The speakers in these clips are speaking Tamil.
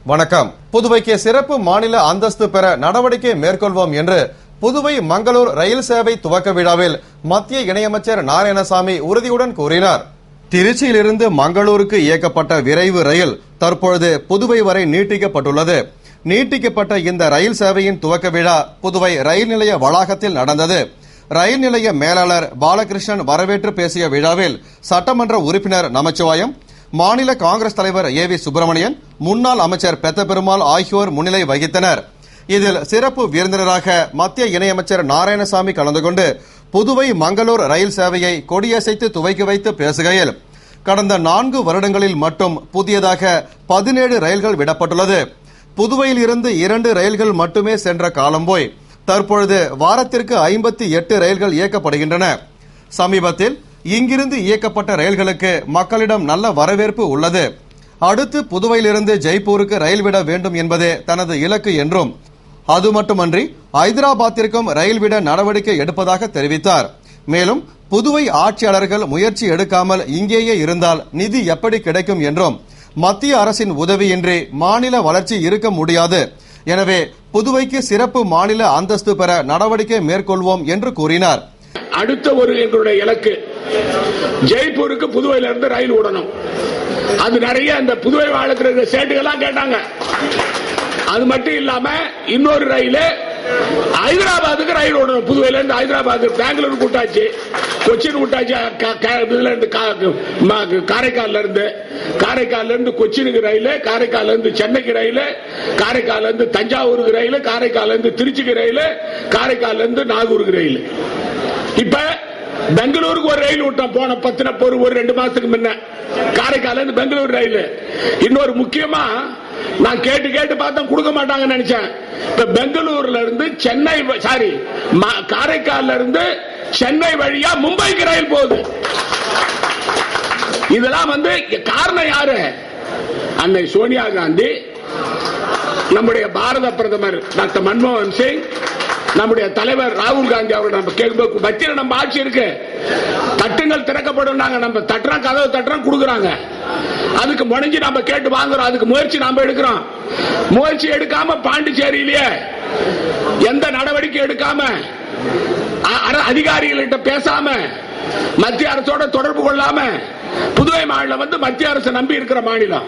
வணக்கம். புதுவைக்கு சிறப்பு மாநில அந்தஸ்து பெற நடவடிக்கை மேற்கொள்வோம் என்று புதுவை மங்களூர் ரயில் சேவை துவக்க விழாவில் மத்திய இணையமைச்சர் நாராயணசாமி உறுதியுடன் கூறினார். திருச்சியிலிருந்து மங்களூருக்கு இயக்கப்பட்ட விரைவு ரயில் தற்பொழுது புதுவை வரை நீட்டிக்கப்பட்டுள்ளது. நீட்டிக்கப்பட்ட இந்த ரயில் சேவையின் துவக்க விழா புதுவை ரயில் நிலைய வளாகத்தில் நடந்தது. ரயில் நிலைய மேலாளர் பாலகிருஷ்ணன் வரவேற்று பேசிய விழாவில் சட்டமன்ற உறுப்பினர் நமச்சிவாயம், மாநில காங்கிரஸ் தலைவர் ஏ.வி. சுப்பிரமணியன், முன்னாள் அமைச்சர் பெத்த பெருமாள் ஆகியோர் முன்னிலை வகித்தனர். இதில் சிறப்பு விருந்தினராக மத்திய இணையமைச்சர் நாராயணசாமி கலந்து கொண்டு புதுவை மங்களூர் ரயில் சேவையை கொடியசைத்து துவக்கி வைத்து பேசுகையில், கடந்த 4 வருடங்களில் மட்டும் புதியதாக 17 ரயில்கள் விடப்பட்டுள்ளது. புதுவையில் இருந்து 2 ரயில்கள் மட்டுமே சென்ற காலம் போய் தற்பொழுது வாரத்திற்கு 58 ரயில்கள் இயக்கப்படுகின்றன. சமீபத்தில் இங்கிருந்து இயக்கப்பட்ட ரயில்களுக்கு மக்களிடம் நல்ல வரவேற்பு உள்ளது. அடுத்து புதுவையிலிருந்து ஜெய்ப்பூருக்கு ரயில் விட வேண்டும் என்பதே தனது இலக்கு என்றும், அது மட்டுமன்றி ஐதராபாத்திற்கும் ரயில் விட நடவடிக்கை எடுப்பதாக தெரிவித்தார். மேலும் புதுவை ஆட்சியாளர்கள் முயற்சி எடுக்காமல் இங்கேயே இருந்தால் நிதி எப்படி கிடைக்கும் என்றும், மத்திய அரசின் உதவியின்றி மாநில வளர்ச்சி இருக்க முடியாது. எனவே புதுவைக்கு சிறப்பு மாநில அந்தஸ்து பெற நடவடிக்கை மேற்கொள்வோம் என்று கூறினார். அடுத்த ஒரு எங்களுடைய இலக்கு ஜெய்ப்பூருக்கு புதுவையில இருந்து ரயில் விடணும். அது நிறைய இந்த புதுவை வாழ்க்கை ஸ்டேட்டுகள்லாம் கேட்டாங்க. அது மட்டும் இல்லாம இன்னொரு ரயில் ஹைதராபாத்துக்கு ரயில் விடணும். புதுவையில இருந்து ஹைதராபாத், பெங்களூர் கூட்டாச்சு, கொச்சின் கூட்டாச்சு, காரைக்கால்ல இருந்து கொச்சினுக்கு ரயில், காரைக்கால்ல இருந்து சென்னைக்கு ரயில், காரைக்கால்ல இருந்து தஞ்சாவூருக்கு ரயில், காரைக்கால்ல இருந்து திருச்சிக்கு ரயில், காரைக்கால்ல இருந்து நாகூருக்கு ரயில். இப்ப பெங்களூருக்கு ஒரு ரயில் விட்டோம் போன 2 மாசத்துக்கு முன்ன, காரைக்கால இருந்து பெங்களூர் ரயில். இன்னொரு முக்கியமா நான் கேட்டு பார்த்தா கொடுக்க மாட்டாங்கன்னு நினைச்சேன். இப்ப பெங்களூர்ல இருந்து சென்னை, காரைக்கால்ல இருந்து சென்னை வழியா மும்பைக்கு ரயில் போகுது. இதெல்லாம் காரணம் யாரு? அன்னை சோனியா காந்தி, நம்முடைய பாரத பிரதமர் டாக்டர் மன்மோகன் சிங், நம்முடைய தலைவர் ராகுல் காந்தி அவர்கள் நம்ம கேட்கும் மத்தியில் நம்ம ஆட்சி இருக்கு. தட்டுங்கள் திறக்கப்படும், நம்ம தட்டுறோம், கதவு தட்டுறோம், கொடுக்குறாங்க. அதுக்கு முனைஞ்சு நம்ம கேட்டு வாங்குறோம். அதுக்கு முயற்சி நாம எடுக்கிறோம். முயற்சி எடுக்காம பாண்டிச்சேரியிலேயே எந்த நடவடிக்கை எடுக்காம, அதிகாரிகள்கிட்ட பேசாம, மத்திய அரசோட தொடர்பு கொள்ளாம, புதுவை மாநிலம் மத்திய அரசு நம்பி இருக்கிற மாநிலம்.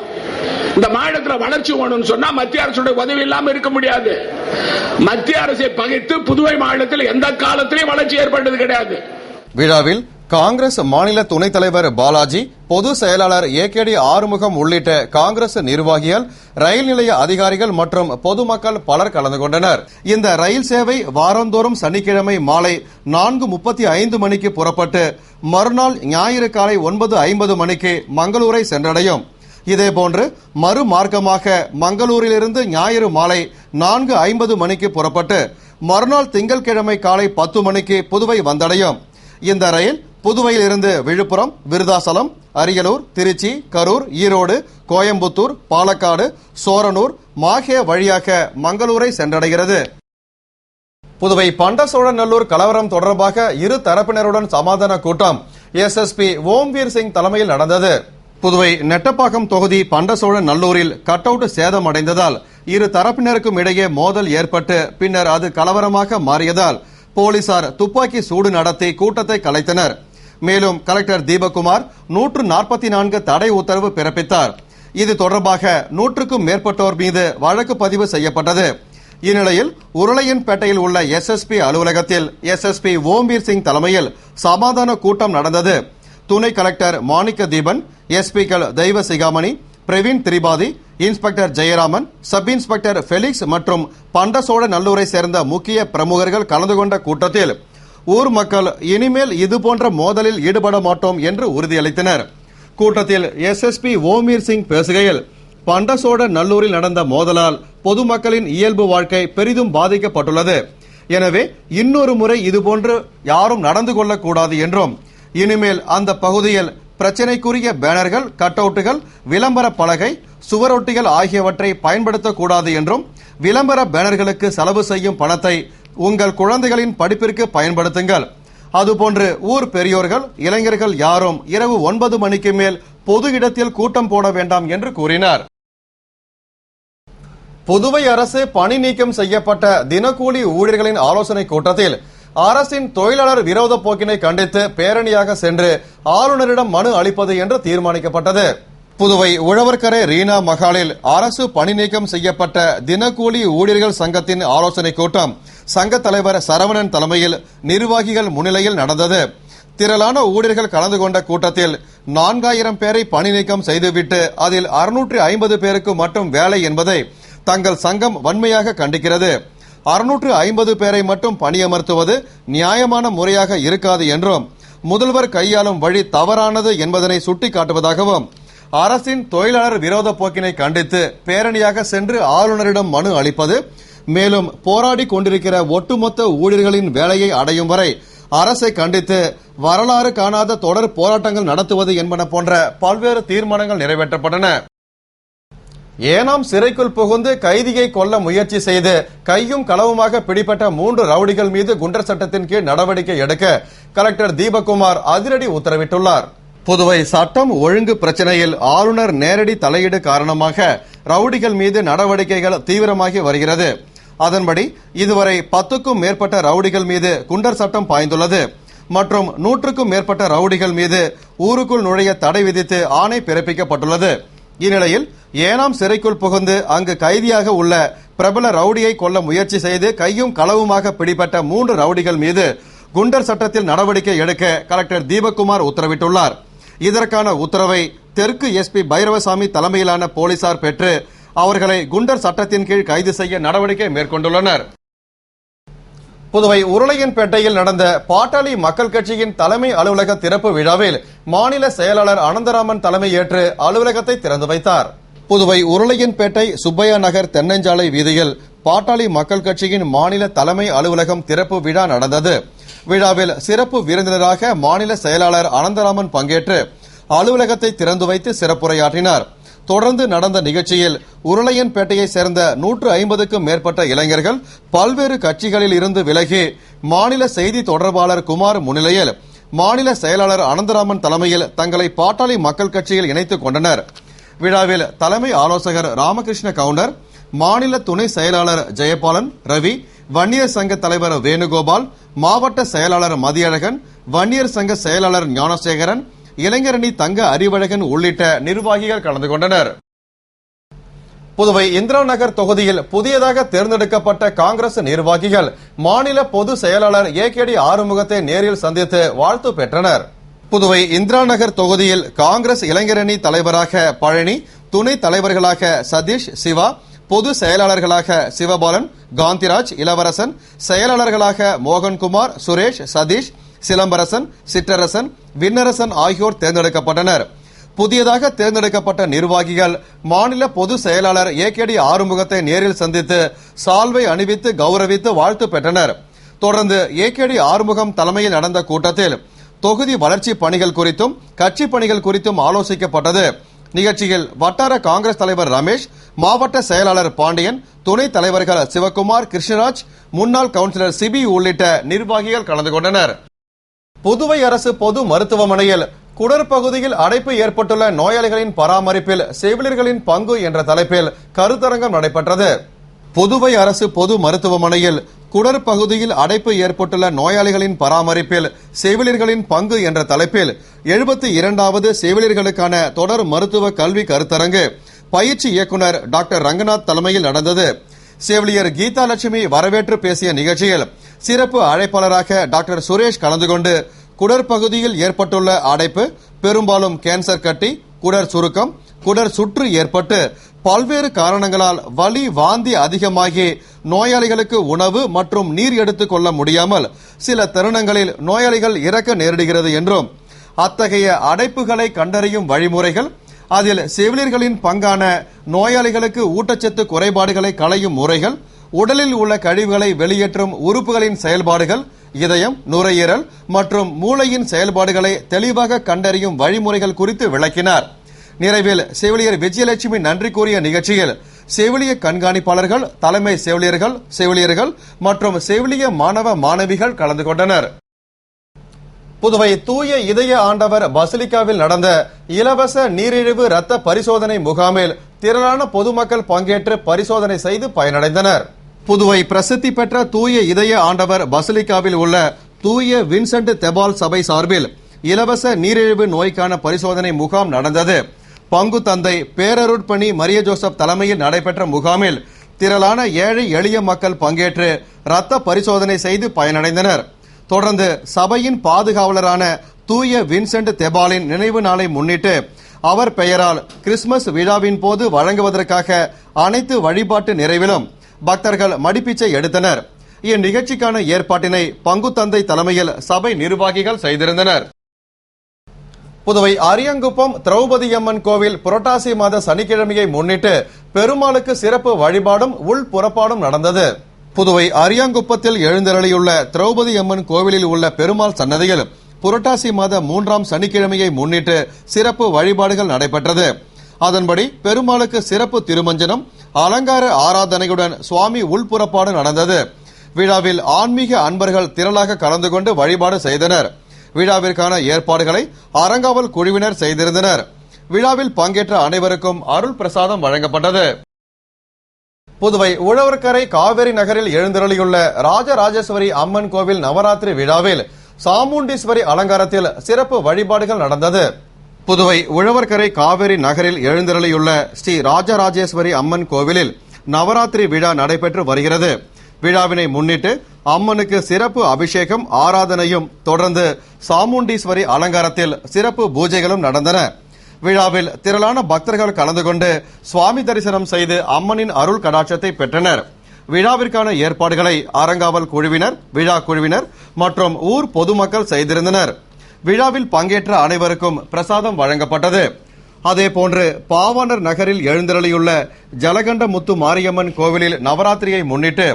இந்த மாநிலத்தில் வளர்ச்சி வேணும்னு சொன்னா மத்திய அரசுடைய உதவி இல்லாம இருக்க முடியாது. மத்திய அரசை பகைத்து புதுவை மாநிலத்தில் எந்த காலத்திலையும் வளர்ச்சி ஏற்பட்டது கிடையாது. விழாவில் காங்கிரஸ் மாநில துணைத் தலைவர் பாலாஜி, பொதுச் செயலாளர் ஏ.கே.டி. ஆறுமுகம் உள்ளிட்ட காங்கிரஸ் நிர்வாகிகள், ரயில் நிலைய அதிகாரிகள் மற்றும் பொதுமக்கள் பலர் கலந்து கொண்டனர். இந்த ரயில் சேவை வாரந்தோறும் சனிக்கிழமை மாலை 4:35 மணிக்கு புறப்பட்டு மறுநாள் ஞாயிறு காலை 9:50 மணிக்கு மங்களூரை சென்றடையும். இதேபோன்று மறுமார்க்கமாக மங்களூரிலிருந்து ஞாயிறு மாலை 4:50 மணிக்கு புறப்பட்டு மறுநாள் திங்கட்கிழமை காலை 10 மணிக்கு புதுவை வந்தடையும். இந்த ரயில் புதுவையில் இருந்து விழுப்புரம், விருதாசலம், அரியலூர், திருச்சி, கரூர், ஈரோடு, கோயம்புத்தூர், பாலக்காடு, சோரனூர், மாஹே வழியாக மங்களூரை சென்றடைகிறது. புதுவை பண்டசோழநல்லூர் கலவரம் தொடர்பாக இரு தரப்பினருடன் சமாதான கூட்டம் எஸ்எஸ்பி ஓம்வீர் சிங் தலைமையில் நடந்தது. புதுவை நெட்டப்பாக்கம் தொகுதி பண்டசோழநல்லூரில் கட் அவுட் சேதமடைந்ததால் இரு தரப்பினருக்கும் இடையே மோதல் ஏற்பட்டு பின்னர் அது கலவரமாக மாறியதால் போலீசார் துப்பாக்கி சூடு நடத்தி கூட்டத்தை கலைத்தனர். மேலும் கலெக்டர் தீபக்குமார் 144 தடை உத்தரவு பிறப்பித்தார். இது தொடர்பாக 100க்கும் மேற்பட்டோர் மீது வழக்கு பதிவு செய்யப்பட்டது. இந்நிலையில் உருளையன்பேட்டையில் உள்ள எஸ்எஸ்பி அலுவலகத்தில் எஸ்எஸ்பி ஓம்வீர் சிங் தலைமையில் சமாதான கூட்டம் நடந்தது. துணை கலெக்டர் மாணிக்க தீபன், எஸ்பிக்கள் Deiva Sigamani, Praveen Tripathi, inspector Jayaraman, sub inspector Felix மற்றும் பண்டசோழநல்லூரை சேர்ந்த முக்கிய பிரமுகர்கள் கலந்து கொண்ட கூட்டத்தில் ஊர் மக்கள் இனிமேல் இதுபோன்ற மோதலில் ஈடுபட மாட்டோம் என்று உறுதியளித்தனர். கூட்டத்தில் எஸ்எஸ்பி ஓம்வீர் சிங் பேசுகையில், பண்டசோழநல்லூரில் நடந்த மோதலால் பொதுமக்களின் இயல்பு வாழ்க்கை பெரிதும் பாதிக்கப்பட்டுள்ளது. எனவே இன்னொரு முறை இதுபோன்று யாரும் நடந்து கொள்ளக்கூடாது என்றும், இனிமேல் அந்த பகுதியில் பிரச்சினைக்குரிய பேனர்கள், கட் அவுட்டுகள், விளம்பர பலகை, சுவரொட்டிகள் ஆகியவற்றை பயன்படுத்தக்கூடாது என்றும், விளம்பர பேனர்களுக்கு செலவு செய்யும் பணத்தை உங்கள் குழந்தைகளின் படிப்பிற்கு பயன்படுத்துங்கள். அதுபோன்று ஊர் பெரியோர்கள், இளைஞர்கள் யாரும் இரவு 9 மணிக்கு மேல் பொது இடத்தில் கூட்டம் போட வேண்டாம் என்று கூறினார். புதுவை அரசு பணி நீக்கம் செய்யப்பட்ட தினக்கூலி ஊழியர்களின் ஆலோசனை கூட்டத்தில் அரசின் தொழிலாளர் விரோத போக்கினை கண்டித்து பேரணியாக சென்று ஆளுநரிடம் மனு அளிப்பது என்று தீர்மானிக்கப்பட்டது. புதுவை உழவர்கரை ரீனா மகாலில் அரசு பணி நீக்கம் செய்யப்பட்ட தினக்கூலி ஊழியர்கள் சங்கத்தின் ஆலோசனை கூட்டம் சங்க தலைவர் சரவணன் தலைமையில் நிர்வாகிகள் முன்னிலையில் நடந்தது. திரளான ஊழியர்கள் கலந்து கொண்ட கூட்டத்தில் 4000 பேரை பணி நீக்கம் செய்துவிட்டு அதில் 650 பேருக்கு மட்டும் வேலை என்பதை தங்கள் சங்கம் வன்மையாக கண்டிக்கிறது. 650 பேரை மட்டும் பணியமர்த்துவது நியாயமான முறையாக இருக்காது என்றும் முதல்வர் கையாளும் வழி தவறானது என்பதனை சுட்டிக்காட்டுவதாகவும் அரசின் தொழிலாளர் விரோத போக்கினை கண்டித்து பேரணியாக சென்று ஆளுநரிடம் மனு அளிப்பது, மேலும் போராடி கொண்டிருக்கிற ஒட்டுமொத்த ஊழியர்களின் வேலையை அடையும் வரை அரசை கண்டித்து வரலாறு காணாத தொடர் போராட்டங்கள் நடத்துவது என்பன போன்ற பல்வேறு தீர்மானங்கள் நிறைவேற்றப்பட்டன. ஏனாம் சிறைக்குள் புகுந்து கைதியை கொல்ல முயற்சி செய்து கையும் களவுமாக பிடிபட்ட 3 ரவுடிகள் மீது குண்டர் சட்டத்தின் கீழ் நடவடிக்கை எடுக்க கலெக்டர் தீபக்குமார் அதிரடி உத்தரவிட்டுள்ளார். புதுவை சட்டம் ஒழுங்கு பிரச்சனையில் ஆளுநர் நேரடி தலையீடு காரணமாக ரவுடிகள் மீது நடவடிக்கைகள் தீவிரமாகி வருகிறது. அதன்படி இதுவரை 10க்கும் மேற்பட்ட ரவுடிகள் மீது குண்டர் சட்டம் பாய்ந்துள்ளது மற்றும் 100க்கும் மேற்பட்ட ரவுடிகள் மீது ஊருக்குள் நுழைய தடை விதித்து ஆணை பிறப்பிக்கப்பட்டுள்ளது. இந்நிலையில் ஏனாம் சிறைக்குள் புகுந்து அங்கு கைதியாக உள்ள பிரபல ரவுடியை கொல்ல முயற்சி செய்து கையும் களவுமாக பிடிபட்ட 3 ரவுடிகள் மீது குண்டர் சட்டத்தில் நடவடிக்கை எடுக்க கலெக்டர் தீபக்குமார் உத்தரவிட்டுள்ளார். இதற்கான உத்தரவை தெற்கு எஸ்பி பைரவசாமி தலைமையிலான போலீசார் பெற்று அவர்களை குண்டர் சட்டத்தின் கீழ் கைது செய்ய நடவடிக்கை மேற்கொண்டுள்ளனர். புதுவை உருளையன்பேட்டையில் நடந்த பாட்டாளி மக்கள் கட்சியின் தலைமை அலுவலக திறப்பு விழாவில் மாநில செயலாளர் அனந்தராமன் தலைமை ஏற்று அலுவலகத்தை திறந்து வைத்தார். புதுவை உருளையன்பேட்டை சுப்பையா நகர் தென்னஞ்சாலை வீதியில் பாட்டாளி மக்கள் கட்சியின் மாநில தலைமை அலுவலகம் திறப்பு விழா நடந்தது. விழாவில் சிறப்பு விருந்தினராக மாநில செயலாளர் அனந்தராமன் பங்கேற்று அலுவலகத்தை திறந்து வைத்து சிறப்புரையாற்றினார். தொடர்ந்து நடந்த நிகழ்ச்சியில் உருளையன்பேட்டையை சேர்ந்த 150க்கும் மேற்பட்ட இளைஞர்கள் பல்வேறு கட்சிகளில் இருந்து விலகி மாநில செய்தி தொடர்பாளர் குமார் முன்னிலையில் மாநில செயலாளர் அனந்தராமன் தலைமையில் தங்களை பாட்டாளி மக்கள் கட்சியில் இணைத்துக் கொண்டனர். விழாவில் தலைமை ஆலோசகர் ராமகிருஷ்ண கவுண்டர், மாநில துணை செயலாளர் ஜெயபாலன், ரவி, வன்னியர் சங்க தலைவர் வேணுகோபால், மாவட்ட செயலாளர் மதியழகன், வன்னியர் சங்க செயலாளர் ஞானசேகரன், இளைஞரணி தங்க அறிவழகன் உள்ளிட்ட நிர்வாகிகள் கலந்து கொண்டனர். புதுவை இந்திரா நகர் தொகுதியில் புதியதாக தேர்ந்தெடுக்கப்பட்ட காங்கிரஸ் நிர்வாகிகள் மாநில பொது செயலாளர் ஏகேடி ஆறுமுகத்தை நேரில் சந்தித்து வாழ்த்து பெற்றனர். புதுவை இந்திரா நகர் தொகுதியில் காங்கிரஸ் இளைஞரணி தலைவராக பழனி, துணை தலைவர்களாக சதீஷ், சிவா, பொது செயலாளர்களாக சிவபாலன், காந்திராஜ், இளவரசன், செயலாளர்களாக மோகன்குமார், சுரேஷ், சதீஷ், சிலம்பரசன், சிற்றரசன், விண்ணரசன் ஆகியோர் தேர்ந்தெடுக்கப்பட்டனர். புதியதாக தேர்ந்தெடுக்கப்பட்ட நிர்வாகிகள் மாநில பொது செயலாளர் ஏகேடி ஆறுமுகத்தை நேரில் சந்தித்து சால்வை அணிவித்து கௌரவித்து வாழ்த்து பெற்றனர். தொடர்ந்து ஏகேடி ஆறுமுகம் தலைமையில் நடந்த கூட்டத்தில் தொகுதி வளர்ச்சி பணிகள் குறித்தும் கட்சி பணிகள் குறித்தும் ஆலோசிக்கப்பட்டது. நிகழ்ச்சியில் வட்டார காங்கிரஸ் தலைவர் ரமேஷ், மாவட்ட செயலாளர் பாண்டியன், துணைத் தலைவர்கள் சிவக்குமார், கிருஷ்ணராஜ், முன்னாள் கவுன்சிலர் சிபி உள்ளிட்ட நிர்வாகிகள் கலந்து கொண்டனர். புதுவை அரசு பொது மருத்துவமனையில் குடற்பகுதியில் அடைப்பு ஏற்பட்டுள்ள நோயாளிகளின் பராமரிப்பில் செவிலியர்களின் பங்கு என்ற தலைப்பில் கருத்தரங்கம் நடைபெற்றது. புதுவை அரசு பொது மருத்துவமனையில் குடற்பகுதியில் அடைப்பு ஏற்பட்டுள்ள நோயாளிகளின் பராமரிப்பில் செவிலியர்களின் பங்கு என்ற தலைப்பில் 72வது செவிலியர்களுக்கான தொடர் மருத்துவ கல்வி கருத்தரங்கு பயிற்சி இயக்குநர் டாக்டர் ரங்கநாத் தலைமையில் நடந்தது. செவிலியர் கீதா லட்சுமி வரவேற்று பேசிய நிகழ்ச்சியில் சிறப்பு அழைப்பாளராக டாக்டர் சுரேஷ் கலந்து கொண்டு குடற்பகுதியில் ஏற்பட்டுள்ள அடைப்பு பெரும்பாலும் கேன்சர் கட்டி, குடர் சுருக்கம், குடர் சுற்று ஏற்பட்டு பல்வேறு காரணங்களால் வலி வாந்தி அதிகமாகி நோயாளிகளுக்கு உணவு மற்றும் நீர் எடுத்துக் கொள்ள முடியாமல் சில தருணங்களில் நோயாளிகள் இறக்க நேரிடுகிறது என்றும் அத்தகைய அடைப்புகளை கண்டறியும் வழிமுறைகள், அதில் செவிலியர்களின் பங்கான நோயாளிகளுக்கு ஊட்டச்சத்து குறைபாடுகளை களையும் முறைகள், உடலில் உள்ள கழிவுகளை வெளியேற்றும் உறுப்புகளின் செயல்பாடுகள், இதயம், நுரையீரல் மற்றும் மூளையின் செயல்பாடுகளை தெளிவாக கண்டறியும் வழிமுறைகள் குறித்து விளக்கினார். நிறைவில் செவிலியர் விஜயலட்சுமி நன்றி கூறிய நிகழ்ச்சியில் செவிலிய கண்காணிப்பாளர்கள், தலைமை செவிலியர்கள் மற்றும் செவிலிய மாணவ மாணவிகள் கலந்து கொண்டனர். புதுவை தூய இதய ஆண்டவர் பசிலிக்காவில் நடந்த இலவச நீரிழிவு ரத்த பரிசோதனை முகாமில் திரளான பொதுமக்கள் பங்கேற்று பரிசோதனை செய்து பயனடைந்தனர். புதுவை பிரசித்தி பெற்ற தூய இதய ஆண்டவர் பசிலிக்காவில் உள்ள தூய வின்சென்ட் தெபால் சபை சார்பில் இலவச நீரிழிவு நோய்க்கான பரிசோதனை முகாம் நடந்தது. பங்கு தந்தை பேரருட்பணி மரிய ஜோசப் தலைமையில் நடைபெற்ற முகாமில் திரளான ஏழை எளிய மக்கள் பங்கேற்று இரத்த பரிசோதனை செய்து பயனடைந்தனர். தொடர்ந்து சபையின் பாதுகாவலரான தூய வின்சென்ட் தெபாலின் நினைவு நாளை முன்னிட்டு அவர் பெயரால் கிறிஸ்துமஸ் விழாவின் போது வழங்குவதற்காக அனைத்து வழிபாட்டு நிறைவிலும் பக்தர்கள் மடிப்பிச்சை எடுத்தனர். இந்நிகழ்ச்சிக்கான ஏற்பாட்டினை பங்கு தந்தை தலைமையில் சபை நிர்வாகிகள் செய்திருந்தனர். புதுவை அரியாங்குப்பம் திரௌபதியம்மன் கோவில் புரட்டாசி மாத சனிக்கிழமையை முன்னிட்டு பெருமாளுக்கு சிறப்பு வழிபாடும் உள்புறப்பாடும் நடந்தது. புதுவை அரியாங்குப்பத்தில் எழுந்தருளியுள்ள திரௌபதியம்மன் கோவிலில் உள்ள பெருமாள் சன்னதியில் புரட்டாசி மாத 3ஆம் சனிக்கிழமையை முன்னிட்டு சிறப்பு வழிபாடுகள் நடைபெற்றது. அதன்படி பெருமாளுக்கு சிறப்பு திருமஞ்சனம், அலங்கார ஆராதனையுடன் சுவாமி உள்புறப்பாடு நடந்தது. விழாவில் ஆன்மீக அன்பர்கள் திரளாக கலந்து கொண்டு வழிபாடு செய்தனர். விழாவிற்கான ஏற்பாடுகளை அறங்காவல் குழுவினர் செய்திருந்தனர். விழாவில் பங்கேற்ற அனைவருக்கும் அருள் பிரசாதம் வழங்கப்பட்டது. புதுவை உழவர்கரை காவேரி நகரில் எழுந்தருளியுள்ள ராஜராஜேஸ்வரி அம்மன் கோவில் நவராத்திரி விழாவில் சாமுண்டீஸ்வரி அலங்காரத்தில் சிறப்பு வழிபாடுகள் நடந்தது. புதுவை உழவர்கரை காவேரி நகரில் எழுந்தருளியுள்ள ஸ்ரீ ராஜராஜேஸ்வரி அம்மன் கோவிலில் நவராத்திரி விழா நடைபெற்று வருகிறது. விழாவினை முன்னிட்டு அம்மனுக்கு சிறப்பு அபிஷேகம், ஆராதனையும் தொடர்ந்து சாமுண்டீஸ்வரி அலங்காரத்தில் சிறப்பு பூஜைகளும் நடந்தன. விழாவில் திரளான பக்தர்கள் கலந்து கொண்டு சுவாமி தரிசனம் செய்து அம்மனின் அருள் கடாட்சத்தை பெற்றனர். விழாவிற்கான ஏற்பாடுகளை அறங்காவல் குழுவினர், விழா குழுவினர் மற்றும் ஊர் பொதுமக்கள் செய்திருந்தனர். விழாவில் பங்கேற்ற அனைவருக்கும் பிரசாதம் வழங்கப்பட்டது. அதேபோன்று பாவாணர் நகரில் எழுந்தருளியுள்ள ஜலகண்டமுத்து மாரியம்மன் கோவிலில் நவராத்திரியை முன்னிட்டு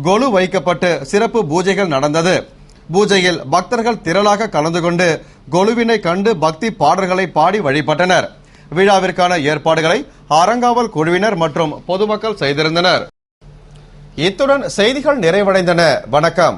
கொலு வைக்கப்பட்டு சிறப்பு பூஜைகள் நடந்தது. பூஜையில் பக்தர்கள் திரளாக கலந்து கொண்டு கொலுவினை கண்டு பக்தி பாடல்களை பாடி வழிபட்டனர். விழாவிற்கான ஏற்பாடுகளை அறங்காவல் குழுவினர் மற்றும் பொதுமக்கள் செய்திருந்தனர். இத்துடன் செய்திகள் நிறைவடைந்தன. வணக்கம்.